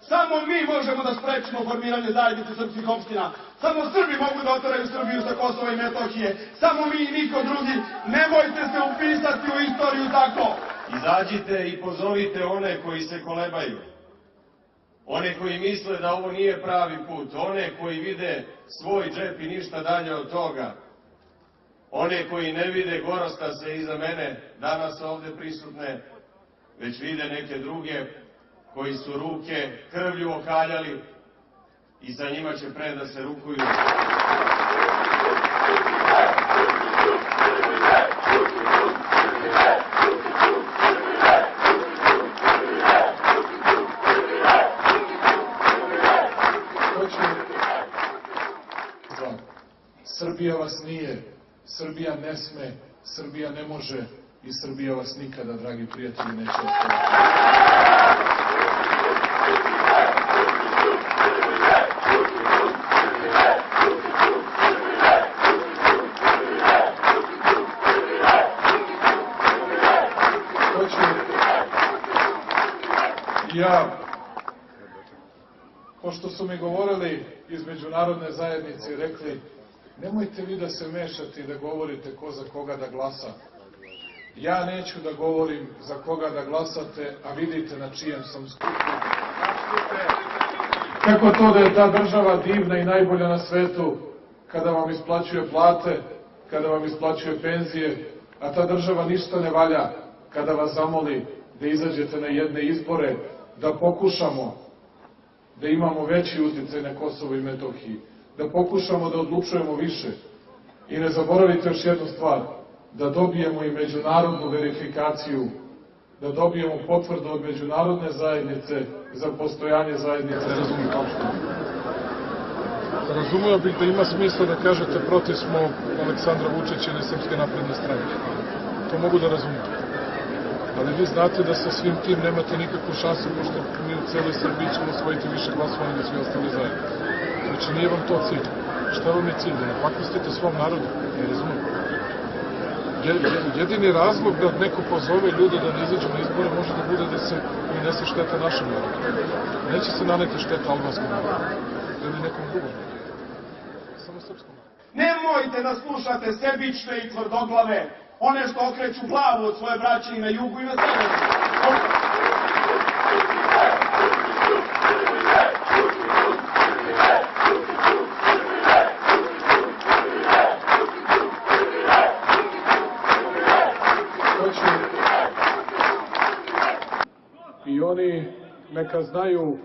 Samo mi možemo da sprečimo formiranje zajednice srpskih opština. Samo Srbi mogu da oteraju Srbiju sa Kosova i Metohije. Samo mi i niko drugi. Nemojte se upisati u istoriju tako. Izađite i pozovite one koji se kolebaju. One koji misle da ovo nije pravi put. One koji vide svoj džep i ništa dalje od toga. One koji ne vide gorostase iza mene, danas ovde prisutne, već vide neke druge koji su ruke krvlju okaljali i sa njima će pre da se rukuju. Srbija vas nije, Srbija ne sme, Srbija ne može i Srbija vas nikada, dragi prijatelji, neće ostaviti. Pošto su mi govorili iz međunarodne zajednice i rekli nemojte vi da se mešate i da govorite ko za koga da glasa. Ja neću da govorim za koga da glasate, a vidite na čijem sam skupu. Kako to da je ta država divna i najbolja na svetu kada vam isplaćuje plate, kada vam isplaćuje penzije, a ta država ništa ne valja kada vas zamoli da izađete na jedne izbore, da pokušamo da imamo veći uticaj na Kosovo i Metohiji, da pokušamo da odlučujemo više. I ne zaboravite još jednu stvar, da dobijemo i međunarodnu verifikaciju, da dobijemo potvrdu od međunarodne zajednice za postojanje zajednice. Ne razumijem apsolutno. Razumeo bih da ima smisla da kažete protiv smo Aleksandra Vučića ili Srpske napredne stranke. To mogu da razumijem. Ali vi znate da sa svim tim nemate nikakvu šansu, pošto mi u celoj Srbiji ćemo osvojiti više glasova nego svi ostali zajedno. Znači, nije vam to cilj. Šta vam je cilj? Da napakostite svom narodu? Ne razumijem. Jedini razlog da neko pozove ljude da ne izađu na izbore može da bude da se unese šteta našem narodu. Neće se naneti šteta albanskom narodu. Ili nekom drugom. Samo srpskom. Nemojte da slušate sebične i tvrdoglave, one što okreću glavu od svoje braće i na jugu i na severu. I oni neka znaju